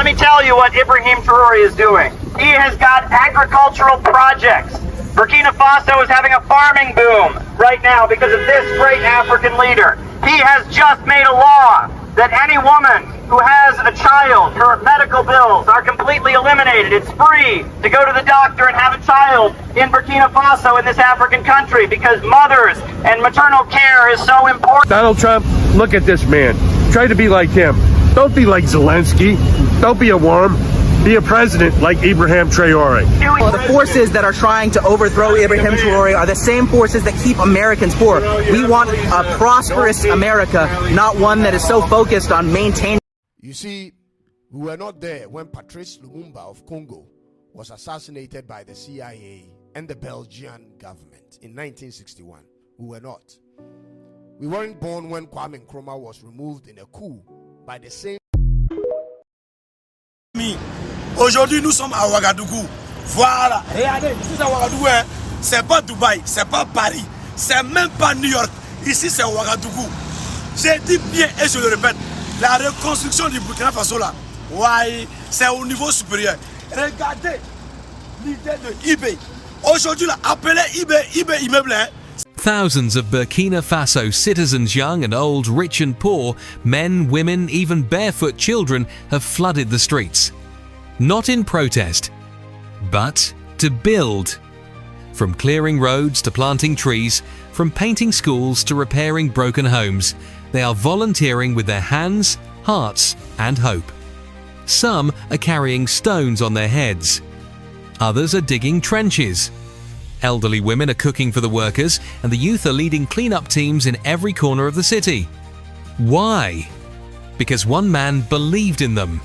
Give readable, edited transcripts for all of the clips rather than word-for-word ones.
me tell you what Ibrahim Traore is doing. He has got agricultural projects. Burkina Faso is having a farming boom right now because of this great African leader. He has just made a law that any woman who has a child, her medical bills are completely eliminated. It's free to go to the doctor and have a child in Burkina Faso, in this African country, because mothers and maternal care is so important. Donald Trump, look at this man. Try to be like him. Don't be like Zelensky. Don't be a worm. Be a president like Ibrahim Traore. The forces that are trying to overthrow Ibrahim Traore are the same forces that keep Americans poor. We want a prosperous America, not one that is so focused on maintaining. You see, we were not there when Patrice Lumumba of Congo was assassinated by the CIA and the Belgian government in 1961. We were not. We weren't born when Kwame Nkrumah was removed in a coup by the same. Aujourd'hui, nous sommes à Ouagadougou. Voilà. Regardez, ici c'est Ouagadougou. C'est pas Dubaï, c'est pas Paris, c'est même pas New York. Ici c'est Ouagadougou. J'ai dit bien et je le répète, la reconstruction du Burkina Faso là, ouais, c'est au niveau supérieur. Regardez l'idée de eBay. Aujourd'hui, là, appelez eBay immeuble. Thousands of Burkina Faso citizens, young and old, rich and poor, men, women, even barefoot children, have flooded the streets. Not in protest, but to build. From clearing roads to planting trees, from painting schools to repairing broken homes, they are volunteering with their hands, hearts, and hope. Some are carrying stones on their heads. Others are digging trenches. Elderly women are cooking for the workers, and the youth are leading clean-up teams in every corner of the city. Why? Because one man believed in them.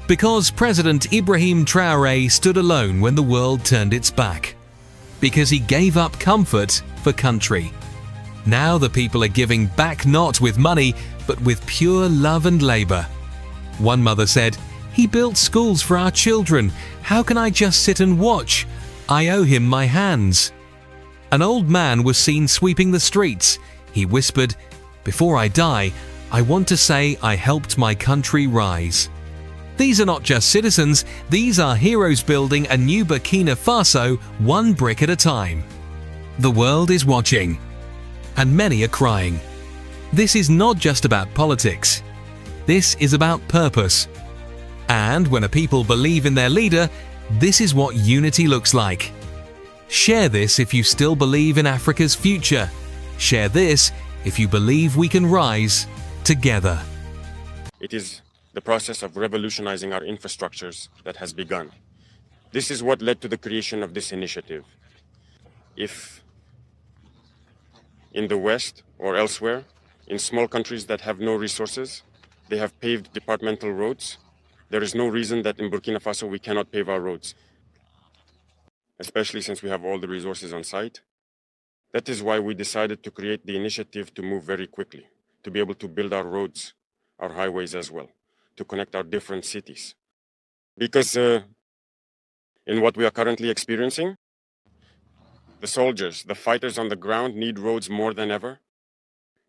Because President Ibrahim Traore stood alone when the world turned its back. Because he gave up comfort for country. Now the people are giving back, not with money, but with pure love and labor. One mother said, "He built schools for our children. How can I just sit and watch? I owe him my hands." An old man was seen sweeping the streets. He whispered, "Before I die, I want to say I helped my country rise." These are not just citizens, these are heroes building a new Burkina Faso, one brick at a time. The world is watching, and many are crying. This is not just about politics. This is about purpose. And when a people believe in their leader, this is what unity looks like. Share this if you still believe in Africa's future. Share this if you believe we can rise together. It is the process of revolutionizing our infrastructures that has begun. This is what led to the creation of this initiative. If in the West or elsewhere, in small countries that have no resources, they have paved departmental roads, there is no reason that in Burkina Faso we cannot pave our roads, especially since we have all the resources on site. That is why we decided to create the initiative to move very quickly, to be able to build our roads, our highways as well, to connect our different cities. Because in what we are currently experiencing, the soldiers, the fighters on the ground need roads more than ever.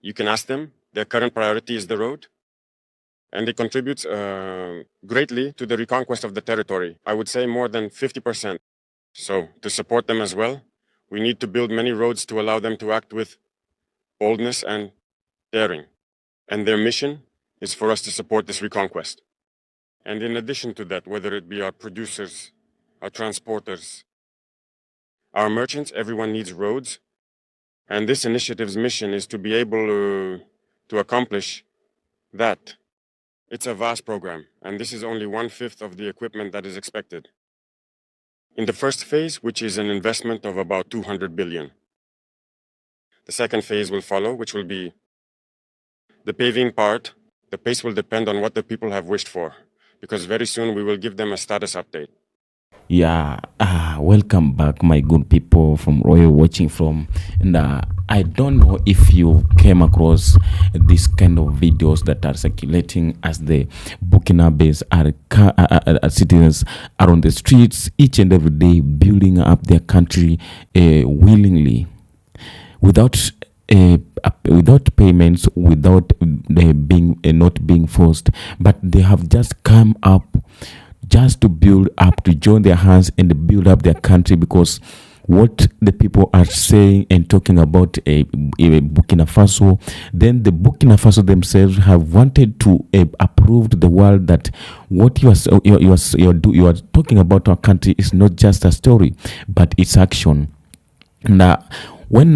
You can ask them, their current priority is the road. And it contributes greatly to the reconquest of the territory. I would say more than 50%. So to support them as well, we need to build many roads to allow them to act with boldness and daring. And their mission is for us to support this reconquest. And in addition to that, whether it be our producers, our transporters, our merchants, everyone needs roads. And this initiative's mission is to be able to accomplish that. It's a vast program, and this is only 1/5 of the equipment that is expected. In the first phase, which is an investment of about 200 billion. The second phase will follow, which will be the paving part. The pace will depend on what the people have wished for, because very soon we will give them a status update. Yeah, welcome back, my good people from Royal watching from. And I don't know if you came across this kind of videos that are circulating as the Burkinabes citizens are on the streets each and every day, building up their country willingly, without payments, without not being forced, but they have just come up just to build up, to join their hands and build up their country, because what the people are saying and talking about a Burkina Faso, then the Burkina Faso themselves have wanted to approve to the world that what you are talking about our country is not just a story, but it's action. Now, when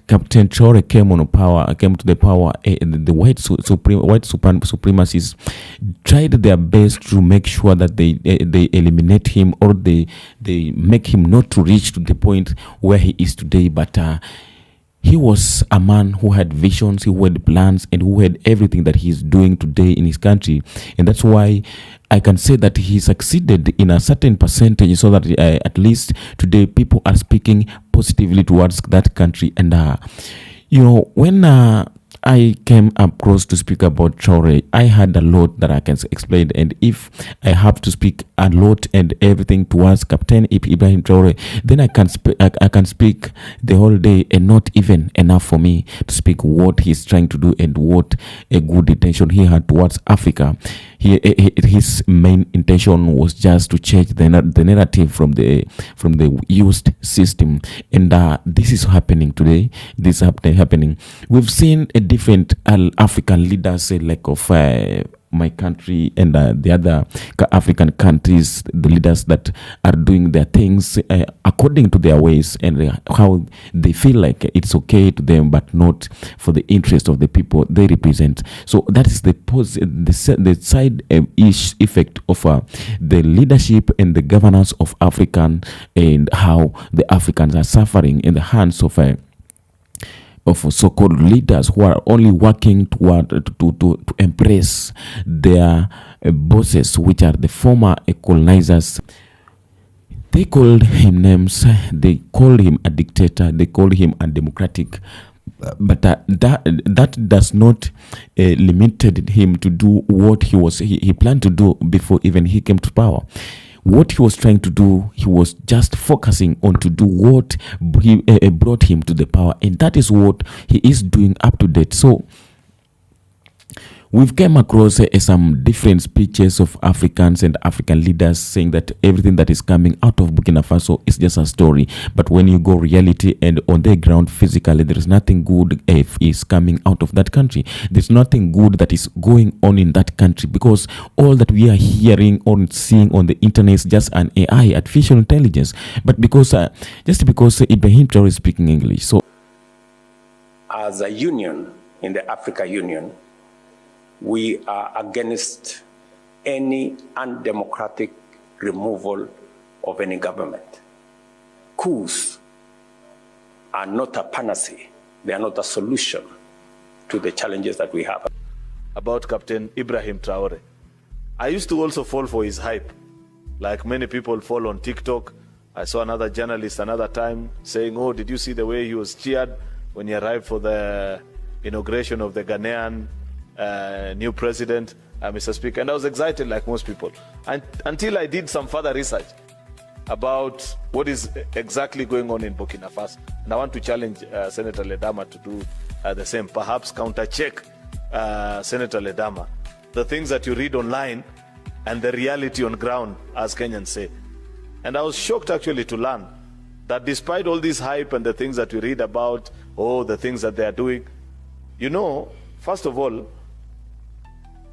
Captain Traore came to the power, the white supremacists tried their best to make sure that they eliminate him, or they make him not to reach to the point where he is today. But he was a man who had visions, who had plans, and who had everything that he is doing today in his country. And that's why I can say that he succeeded in a certain percentage, so that at least today people are speaking positively towards that country. And when I came across to speak about Traore, I had a lot that I can explain, and if I have to speak a lot and everything towards Captain Ibrahim Traore, then I can speak the whole day, and not even enough for me to speak what he's trying to do and what a good intention he had towards Africa. His main intention was just to change the narrative from the used system, and this is happening today. This is happening. We've seen a different African leaders, say, like of my country and the other African countries, the leaders that are doing their things according to their ways and how they feel like it's okay to them, but not for the interest of the people they represent. So that is the side effect of the leadership and the governance of African, and how the Africans are suffering in the hands of so-called leaders who are only working to embrace their bosses, which are the former colonizers. They called him names. They called him a dictator. They called him undemocratic. But that does not limited him to do what he planned to do before even he came to power. What he was trying to do, he was just focusing on to do what brought him to the power, and that is what he is doing up to date. So we've come across some different speeches of Africans and African leaders saying that everything that is coming out of Burkina Faso is just a story. But when you go reality and on the ground physically, there is nothing good is coming out of that country. There's nothing good that is going on in that country, because all that we are hearing or seeing on the internet is just an AI, artificial intelligence. But just because Ibrahim Traore is speaking English. So as a union in the Africa Union, we are against any undemocratic removal of any government. Coups are not a panacea. They are not a solution to the challenges that we have. About Captain Ibrahim Traore, I used to also fall for his hype, like many people fall on TikTok. I saw another journalist another time saying, oh, did you see the way he was cheered when he arrived for the inauguration of the Ghanaian new president, Mr. Speaker? And I was excited like most people, until I did some further research about what is exactly going on in Burkina Faso. And I want to challenge Senator Ledama to do the same, perhaps counter-check Senator Ledama, the things that you read online and the reality on ground, as Kenyans say. And I was shocked actually to learn that despite all this hype and the things that we read about, the things that they are doing, first of all,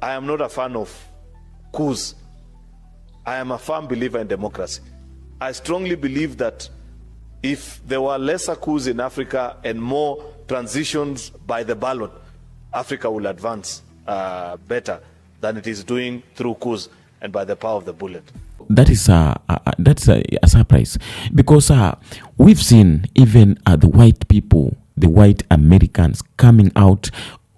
I am not a fan of coups. I am a firm believer in democracy. I strongly believe that if there were lesser coups in Africa and more transitions by the ballot, Africa will advance better than it is doing through coups and by the power of the bullet. That is that's a surprise, because we've seen even the white people, the white Americans, coming out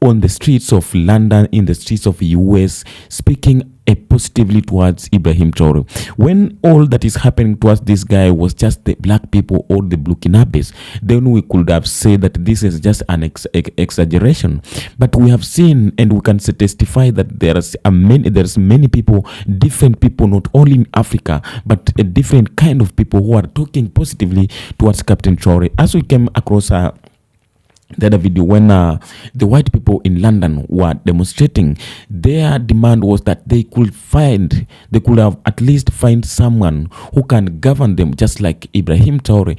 on the streets of London, in the streets of the US, speaking positively towards Ibrahim Traore. When all that is happening towards this guy was just the black people or the Burkinabes, then we could have said that this is just an exaggeration. But we have seen, and we can testify that there's many people, different people, not only in Africa, but a different kind of people who are talking positively towards Captain Traore. As we came across the other video when the white people in London were demonstrating. Their demand was that they could have at least find someone who can govern them, just like Ibrahim Traore.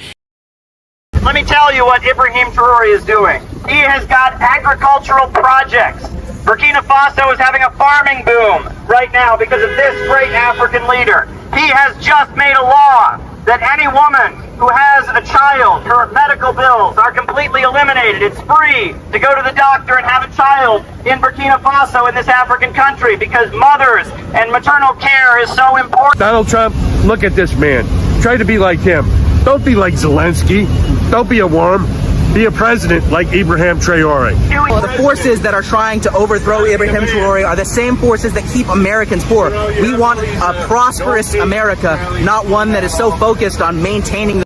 Let me tell you what Ibrahim Traore is doing. He has got agricultural projects. Burkina Faso is having a farming boom right now because of this great African leader. He has just made a law that any woman who has a child, her medical bills are completely eliminated. It's free to go to the doctor and have a child in Burkina Faso, in this African country, because mothers and maternal care is so important. Donald Trump, look at this man. Try to be like him. Don't be like Zelensky. Don't be a worm. Be a president like Ibrahim Traore. The forces that are trying to overthrow Ibrahim Traore are the same forces that keep Americans poor. We want a prosperous America, not one that is so focused on maintaining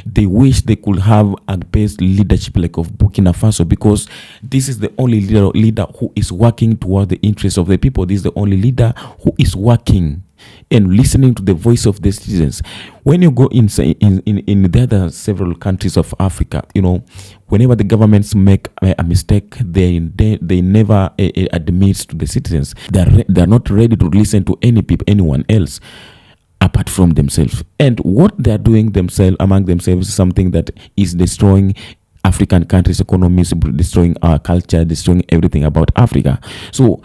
They wish they could have a best leadership like of Burkina Faso, because this is the only leader who is working toward the interests of the people. This is the only leader who is working and listening to the voice of the citizens. When you go in the other several countries of Africa, you know, whenever the governments make a mistake, they never admit to the citizens. They're not ready to listen to anyone else apart from themselves. And what they're doing among themselves is something that is destroying African countries' economies, destroying our culture, destroying everything about Africa. So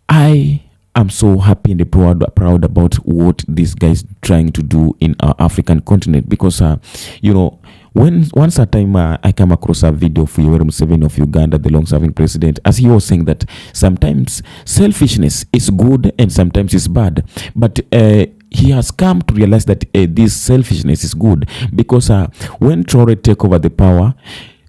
I'm so happy and proud about what these guys trying to do in our African continent, because you know, once a time I came across a video of Yoweri Museveni of Uganda, the long-serving president, as he was saying that sometimes selfishness is good and sometimes it's bad, but he has come to realize that this selfishness is good, because when Traore take over the power,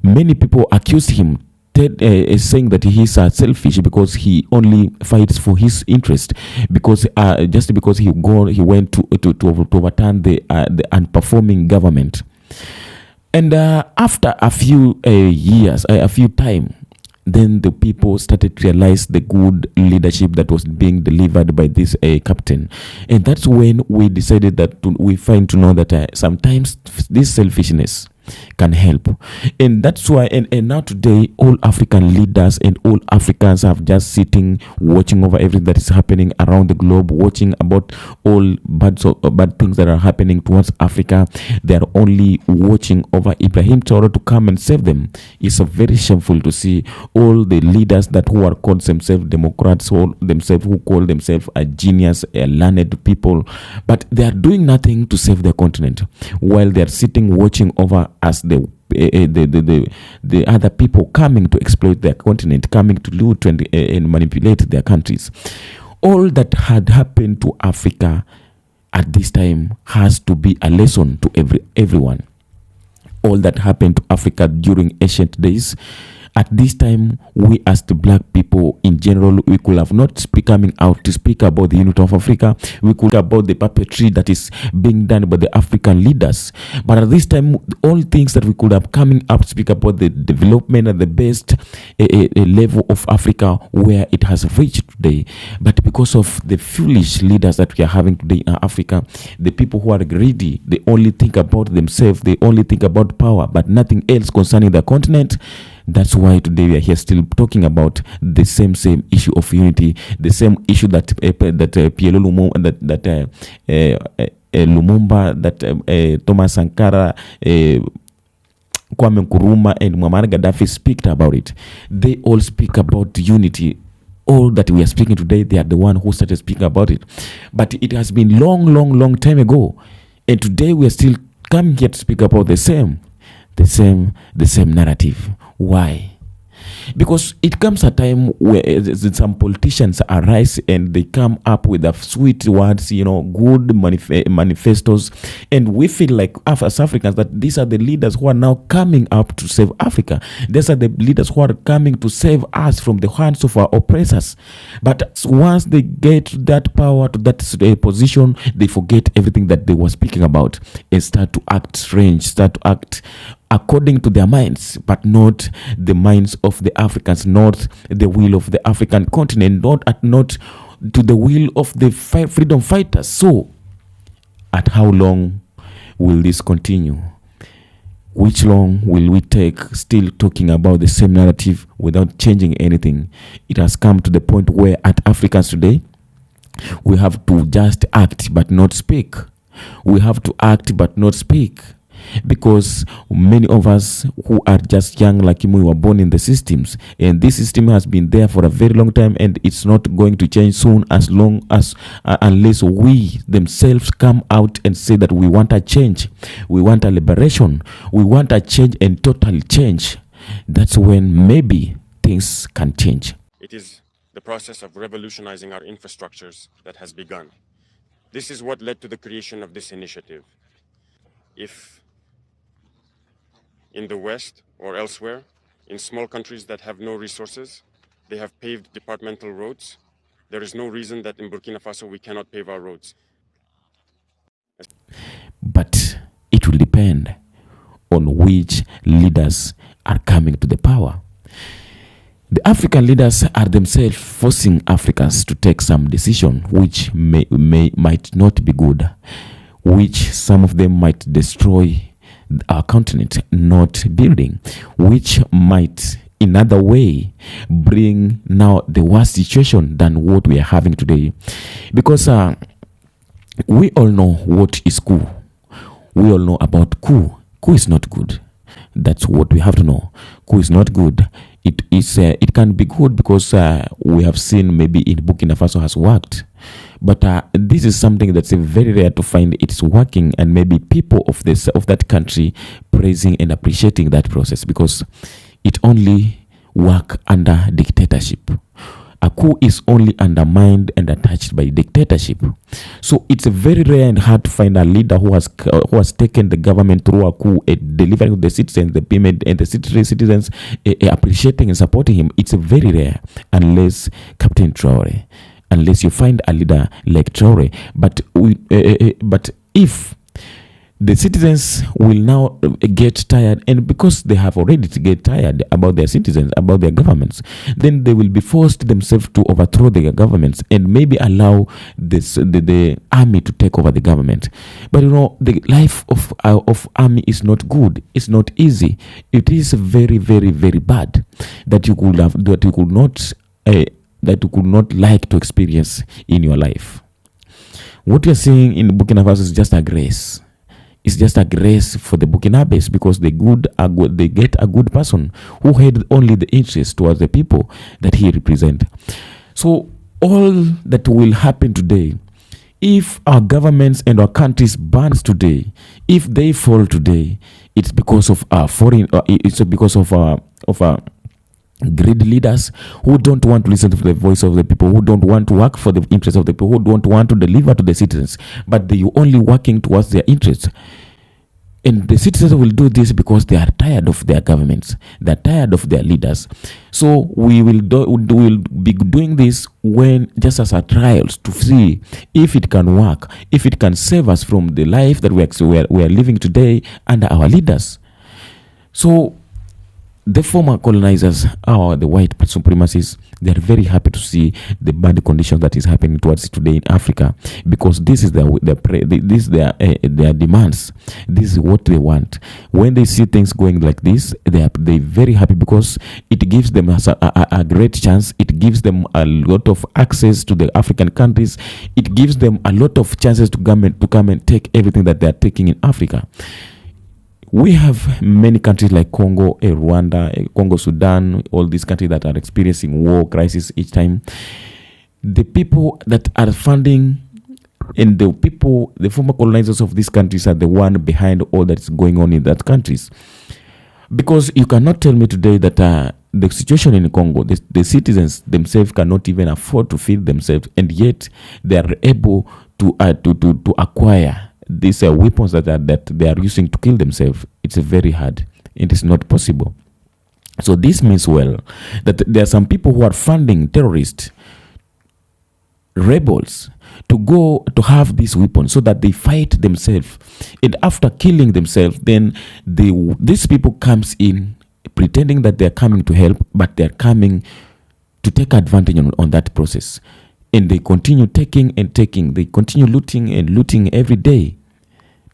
many people accused him saying that he is selfish because he only fights for his interest, because just because he went to overturn the unperforming government. And after a few years, a few time, then the people started to realize the good leadership that was being delivered by this captain. And that's when we decided that we find to know that sometimes this selfishness can help. And that's why, and now today, all African leaders and all Africans have just sitting, watching over everything that is happening around the globe, watching about all bad things that are happening towards Africa. They are only watching over Ibrahim Traore to come and save them. It's very shameful to see all the leaders who are called themselves Democrats, who call themselves a genius, a learned people, but they are doing nothing to save their continent, while they are sitting watching over as the other people coming to exploit their continent, coming to loot and manipulate their countries. All that had happened to Africa at this time has to be a lesson to everyone. All that happened to Africa during ancient days, at this time, we as the black people in general, we could have not coming out to speak about the unity of Africa. We could about the puppetry that is being done by the African leaders. But at this time, all things that we could have coming up to speak about the development and the best level of Africa where it has reached today. But because of the foolish leaders that we are having today in Africa, the people who are greedy, they only think about themselves, they only think about power, but nothing else concerning the continent. That's why today we are here still talking about the same issue of unity, the same issue that PLO Lumumba, Lumumba, that Thomas Sankara, Kwame Nkrumah, and Muammar Gaddafi speak about it. They all speak about unity. All that we are speaking today, they are the one who started speaking about it. But it has been long time ago, and today we are still coming here to speak about the same narrative. Why? Because it comes a time where some politicians arise and they come up with the sweet words, good manifestos, and we feel like as Africans that these are the leaders who are now coming up to save Africa. These are the leaders who are coming to save us from the hands of our oppressors. But once they get to that power, to that position, they forget everything that they were speaking about and start to act strange, start to act according to their minds, but not the minds of the Africans, not the will of the African continent, not to the will of the freedom fighters. So, at how long will this continue? Which long will we take still talking about the same narrative without changing anything? It has come to the point where at Africans today, we have to just act but not speak. We have to act but not speak. Because many of us who are just young like him, we were born in the systems, and this system has been there for a very long time, and it's not going to change soon as long as unless we themselves come out and say that we want a change, we want a liberation, we want a change and total change. That's when maybe things can change. It is the process of revolutionizing our infrastructures that has begun. This is what led to the creation of this initiative. If in the West or elsewhere, in small countries that have no resources, they have paved departmental roads, there is no reason that in Burkina Faso we cannot pave our roads. But it will depend on which leaders are coming to the power. The African leaders are themselves forcing Africans to take some decision which might not be good, which some of them might destroy our continent, not building, which might in other way bring now the worst situation than what we are having today. Because we all know what is coup. We all know about coup. Coup is not good. That's what we have to know. Coup is not good. It can be good because we have seen maybe in Burkina Faso has worked. But this is something that's very rare to find it's working, and maybe people of that country praising and appreciating that process, because it only works under dictatorship. A coup is only undermined and attached by dictatorship. So it's very rare and hard to find a leader who has taken the government through a coup, delivering the citizens the payment, and the citizens appreciating and supporting him. It's very rare, unless Captain Traore, unless you find a leader like Traore. But if the citizens will now get tired, and because they have already to get tired about their citizens, about their governments, then they will be forced themselves to overthrow their governments and maybe allow the army to take over the government. But the life of army is not good. It's not easy. It is very, very, very bad that you could not like to experience in your life. What you're seeing in Burkina Faso is just a grace. It's just a grace for the Burkinabes, because they get a good person who had only the interest towards the people that he represents. So all that will happen today, if our governments and our countries burns today, if they fall today, it's because of our great leaders who don't want to listen to the voice of the people, who don't want to work for the interests of the people, who don't want to deliver to the citizens, but they are only working towards their interests. And the citizens will do this because they are tired of their governments. They're tired of their leaders. So we will be doing this when just as a trials to see if it can work, if it can save us from the life that we are living today under our leaders. So the former colonizers, or the white supremacists, they are very happy to see the bad condition that is happening towards today in Africa, because this is their demands. This is what they want. When they see things going like this, they're very happy, because it gives them a great chance. It gives them a lot of access to the African countries. It gives them a lot of chances to come and take everything that they are taking in Africa. We have many countries like Congo, Rwanda, Congo, Sudan, all these countries that are experiencing war, crisis each time. The people that are funding, and the former colonizers of these countries are the one behind all that's going on in that countries. Because you cannot tell me today that the situation in Congo, the citizens themselves cannot even afford to feed themselves, and yet they are able to acquire these weapons that they are using to kill themselves. It's very hard. It is not possible. So this means, well, that there are some people who are funding terrorists, rebels, to go to have these weapons so that they fight themselves. And after killing themselves, then these people comes in pretending that they are coming to help, but they are coming to take advantage on that process. And they continue taking and taking. They continue looting and looting every day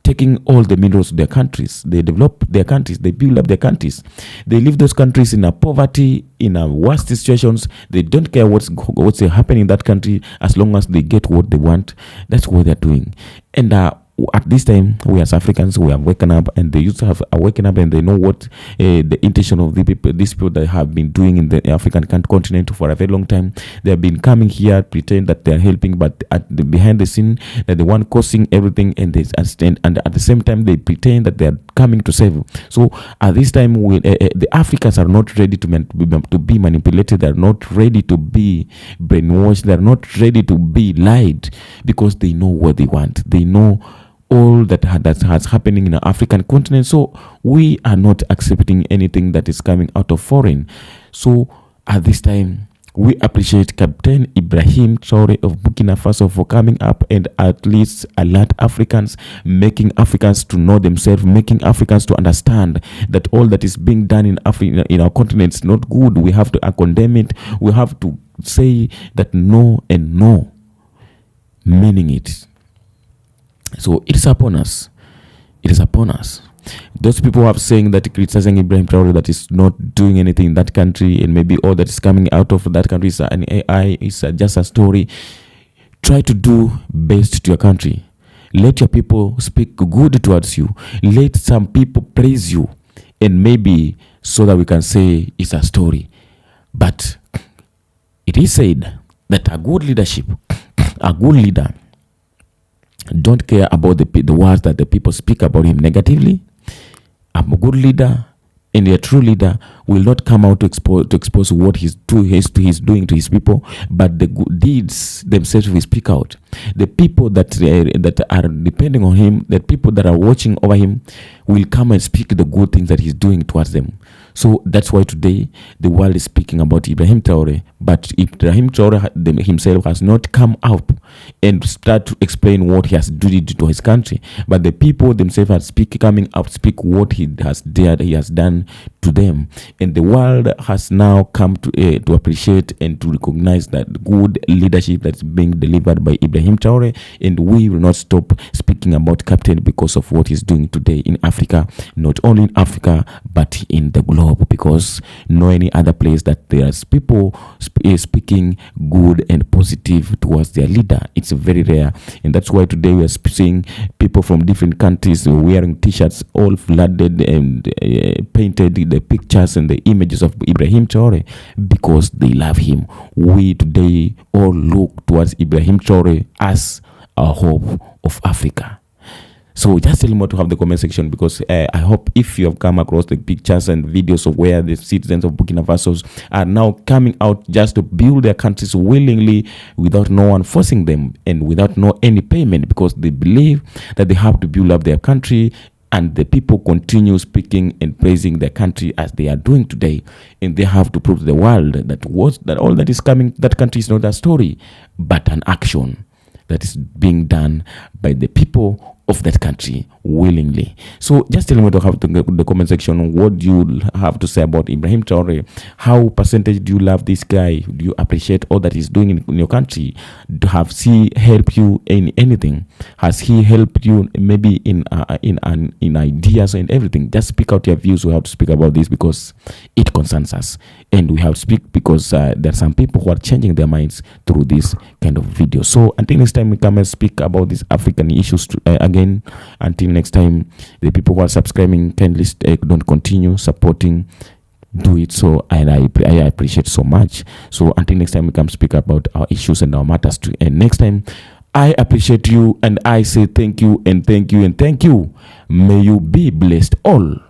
taking all the minerals to their countries. They develop their countries, they build up their countries. They leave those countries in a poverty, in a worst situations. They don't care what's happening in that country as long as they get what they want. That's what they're doing. And at this time, we as Africans, we have woken up, and they used to have waken up, and they know what the intention of these people that have been doing in the African continent for a very long time. They have been coming here, pretend that they are helping, but behind the scene, they're the one causing everything, and at the same time, they pretend that they are coming to save. So at this time, the Africans are not ready to be manipulated. They are not ready to be brainwashed. They are not ready to be lied, because they know what they want. They know all that has happening in the African continent. So we are not accepting anything that is coming out of foreign. So at this time, we appreciate Captain Ibrahim Traore of Burkina Faso for coming up and at least alert Africans, making Africans to know themselves, making Africans to understand that all that is being done in Africa, in our continent, is not good. We have to condemn it. We have to say that no and no, meaning it. So it is upon us. It is upon us. Those people who are saying that, criticizing Ibrahim Traore, that is not doing anything in that country, and maybe all that is coming out of that country is an AI, is just a story. Try to do best to your country. Let your people speak good towards you. Let some people praise you, and maybe so that we can say it's a story. But it is said that a good leadership, a good leader, don't care about the words that the people speak about him negatively. A good leader and a true leader will not come out to expose what he's doing to his people, but the good deeds themselves will speak out. The people that are depending on him, the people that are watching over him, will come and speak the good things that he's doing towards them. So that's why today the world is speaking about Ibrahim Traore, but Ibrahim Traore himself has not come up and start to explain what he has done to his country, but the people themselves are coming up, speak what he has done to them, and the world has now come to appreciate and to recognize that good leadership that's being delivered by Ibrahim Traore, and we will not stop speaking about Captain because of what he's doing today in Africa, not only in Africa but in the globe, because no any other place that there's people speaking good and positive towards their leader. It's very rare, and that's why today we are seeing people from different countries wearing t-shirts all flooded and painted the pictures and the images of Ibrahim Traore because they love him. We today all look towards Ibrahim Traore as a hope of Africa. So just tell me what to have the comment section, because I hope if you have come across the pictures and videos of where the citizens of Burkina Faso are now coming out just to build their countries willingly without no one forcing them and without any payment, because they believe that they have to build up their country, and the people continue speaking and praising their country as they are doing today, and they have to prove to the world that all that is coming, that country is not a story but an action that is being done by the people of that country willingly. So just tell me what to have the comment section. What do you have to say about Ibrahim Traore? How percentage do you love this guy? Do you appreciate all that he's doing in your country? Has he helped you in anything? Has he helped you maybe in ideas and everything? Just speak out your views. We have to speak about this because it concerns us, and we have to speak because there are some people who are changing their minds through this kind of video. So until next time we come and speak about these African issues again. Until next time, the people who are subscribing, kindly don't continue supporting, do it. So I appreciate so much. So until next time we come speak about our issues and our matters too. And next time, I appreciate you, and I say thank you and thank you and thank you. May you be blessed all.